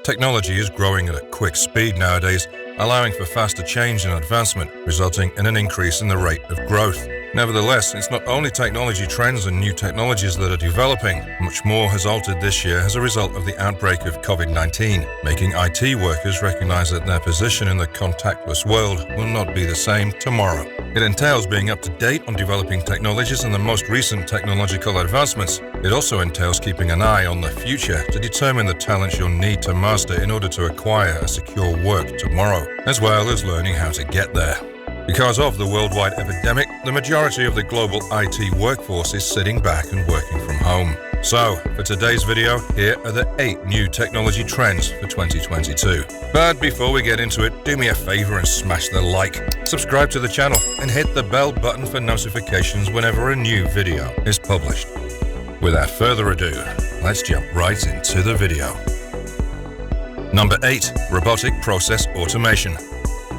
Technology is growing at a quick speed nowadays, allowing for faster change and advancement, resulting in an increase in the rate of growth. Nevertheless, it's not only technology trends and new technologies that are developing. Much more has altered this year as a result of the outbreak of COVID-19, making IT workers recognize that their position in the contactless world will not be the same tomorrow. It entails being up to date on developing technologies and the most recent technological advancements. It also entails keeping an eye on the future to determine the talents you'll need to master in order to acquire a secure work tomorrow, as well as learning how to get there. Because of the worldwide epidemic, the majority of the global IT workforce is sitting back and working from home. So, for today's video, here are the 8 new technology trends for 2022. But before we get into it, do me a favor and smash the like, subscribe to the channel, and hit the bell button for notifications whenever a new video is published. Without further ado, let's jump right into the video. Number 8. Robotic Process Automation.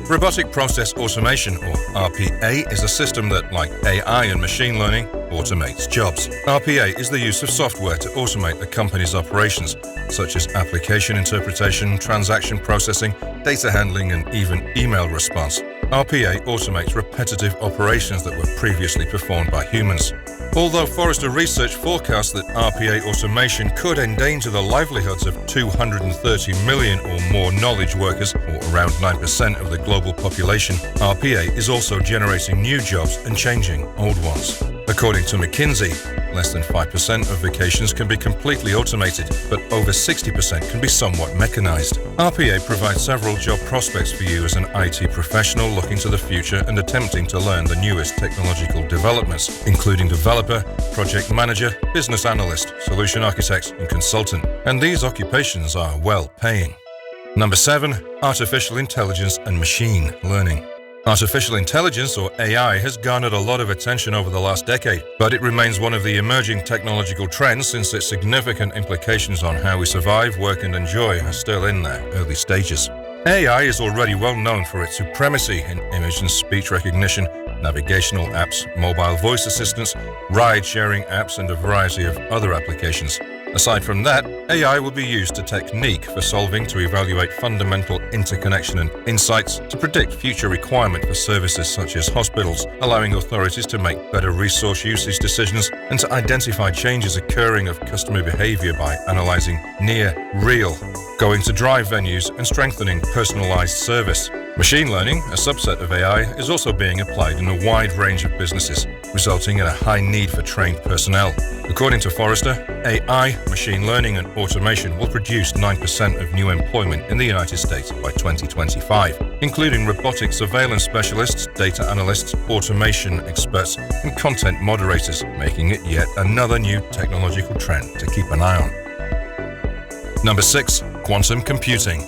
Robotic Process Automation, or RPA, is a system that, like AI and machine learning, automates jobs. RPA is the use of software to automate a company's operations, such as application interpretation, transaction processing, data handling, and even email response. RPA automates repetitive operations that were previously performed by humans. Although Forrester Research forecasts that RPA automation could endanger the livelihoods of 230 million or more knowledge workers, or around 9% of the global population, RPA is also generating new jobs and changing old ones. According to McKinsey, less than 5% of vacations can be completely automated, but over 60% can be somewhat mechanized. RPA provides several job prospects for you as an IT professional looking to the future and attempting to learn the newest technological developments, including developer, project manager, business analyst, solution architect, and consultant. And these occupations are well paying. Number 7. Artificial Intelligence and Machine Learning. Artificial intelligence, or AI, has garnered a lot of attention over the last decade, but it remains one of the emerging technological trends since its significant implications on how we survive, work, and enjoy are still in their early stages. AI is already well known for its supremacy in image and speech recognition, navigational apps, mobile voice assistants, ride-sharing apps, and a variety of other applications. Aside from that, AI will be used to technique for solving to evaluate fundamental interconnection and insights to predict future requirement for services such as hospitals, allowing authorities to make better resource usage decisions and to identify changes occurring of customer behavior by analyzing near real, going to drive venues and strengthening personalized service. Machine learning, a subset of AI, is also being applied in a wide range of businesses, resulting in a high need for trained personnel. According to Forrester, AI, machine learning, and automation will produce 9% of new employment in the United States by 2025, including robotic surveillance specialists, data analysts, automation experts, and content moderators, making it yet another new technological trend to keep an eye on. Number 6. Quantum Computing.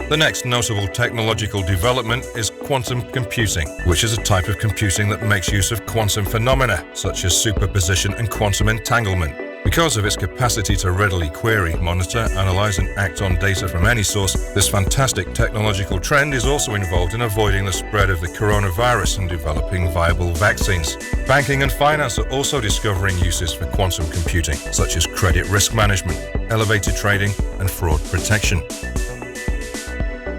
The next notable technological development is quantum computing, which is a type of computing that makes use of quantum phenomena, such as superposition and quantum entanglement. Because of its capacity to readily query, monitor, analyze, and act on data from any source, this fantastic technological trend is also involved in avoiding the spread of the coronavirus and developing viable vaccines. Banking and finance are also discovering uses for quantum computing, such as credit risk management, elevated trading, and fraud protection.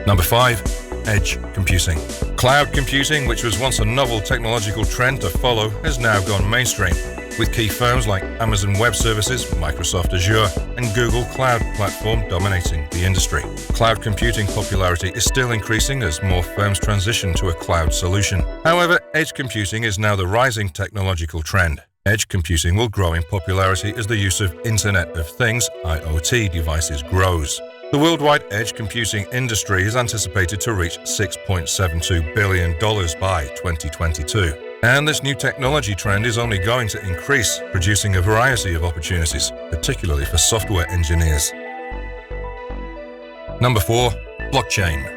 Number 5. Edge computing. Cloud computing, which was once a novel technological trend to follow, has now gone mainstream, with key firms like Amazon Web Services, Microsoft Azure, and Google Cloud Platform dominating the industry. Cloud computing popularity is still increasing as more firms transition to a cloud solution. However, edge computing is now the rising technological trend. Edge computing will grow in popularity as the use of Internet of Things, IoT, devices grows. The worldwide edge computing industry is anticipated to reach $6.72 billion by 2022. And this new technology trend is only going to increase, producing a variety of opportunities, particularly for software engineers. Number 4. Blockchain.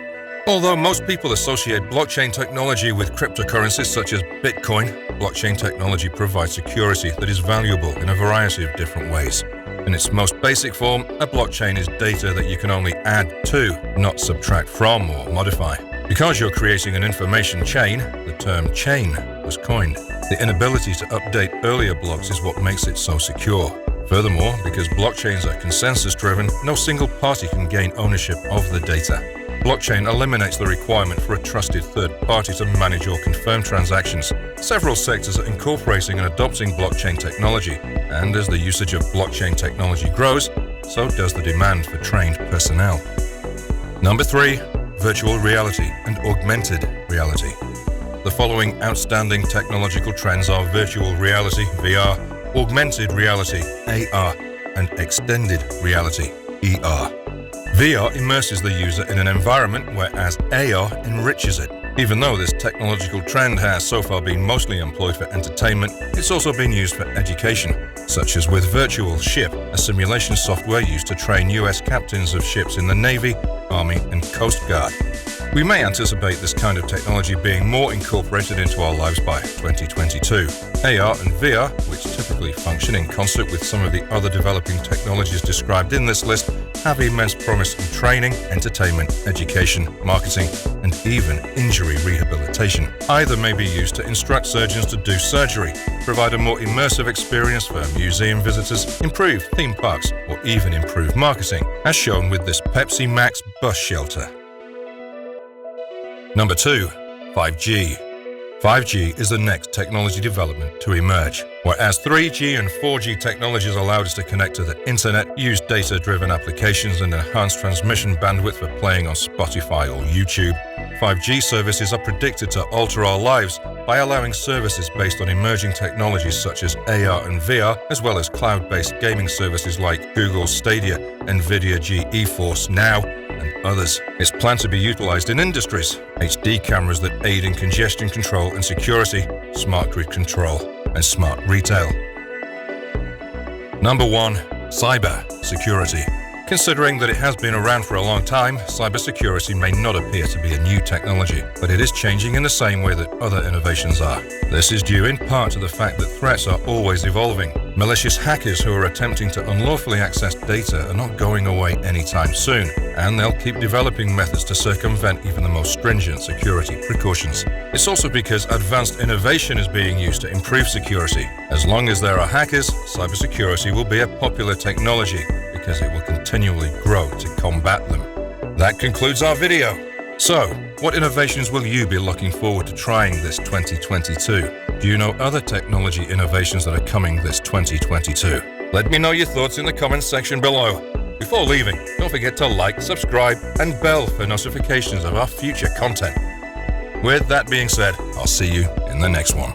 Although most people associate blockchain technology with cryptocurrencies such as Bitcoin, blockchain technology provides security that is valuable in a variety of different ways. In its most basic form, a blockchain is data that you can only add to, not subtract from or modify. Because you're creating an information chain, the term chain was coined. The inability to update earlier blocks is what makes it so secure. Furthermore, because blockchains are consensus-driven, no single party can gain ownership of the data. Blockchain eliminates the requirement for a trusted third party to manage or confirm transactions. Several sectors are incorporating and adopting blockchain technology, and as the usage of blockchain technology grows, so does the demand for trained personnel. Number 3. Virtual reality and augmented reality. The following outstanding technological trends are virtual reality, VR, augmented reality, AR, and extended reality, ER. VR immerses the user in an environment, whereas AR enriches it. Even though this technological trend has so far been mostly employed for entertainment, it's also been used for education, such as with Virtual Ship, a simulation software used to train US captains of ships in the Navy, Army, and Coast Guard. We may anticipate this kind of technology being more incorporated into our lives by 2022. AR and VR, which typically function in concert with some of the other developing technologies described in this list, have immense promise in training, entertainment, education, marketing, and even injury rehabilitation. Either may be used to instruct surgeons to do surgery, provide a more immersive experience for museum visitors, improve theme parks, or even improve marketing, as shown with this Pepsi Max bus shelter. Number 2. 5G. 5G is the next technology development to emerge. Whereas 3G and 4G technologies allowed us to connect to the internet, use data-driven applications, and enhance transmission bandwidth for playing on Spotify or YouTube, 5G services are predicted to alter our lives by allowing services based on emerging technologies such as AR and VR, as well as cloud-based gaming services like Google Stadia, Nvidia GeForce Now, and others. It's planned to be utilized in industries, HD cameras that aid in congestion control and security, smart grid control, and smart retail. Number 1. Cyber security. Considering that it has been around for a long time, cybersecurity may not appear to be a new technology, but it is changing in the same way that other innovations are. This is due in part to the fact that threats are always evolving. Malicious hackers who are attempting to unlawfully access data are not going away anytime soon, and they'll keep developing methods to circumvent even the most stringent security precautions. It's also because advanced innovation is being used to improve security. As long as there are hackers, cybersecurity will be a popular technology, because it will continually grow to combat them. That concludes our video. So, what innovations will you be looking forward to trying this 2022? Do you know other technology innovations that are coming this 2022? Let me know your thoughts in the comments section below. Before leaving, don't forget to like, subscribe, and bell for notifications of our future content. With that being said, I'll see you in the next one.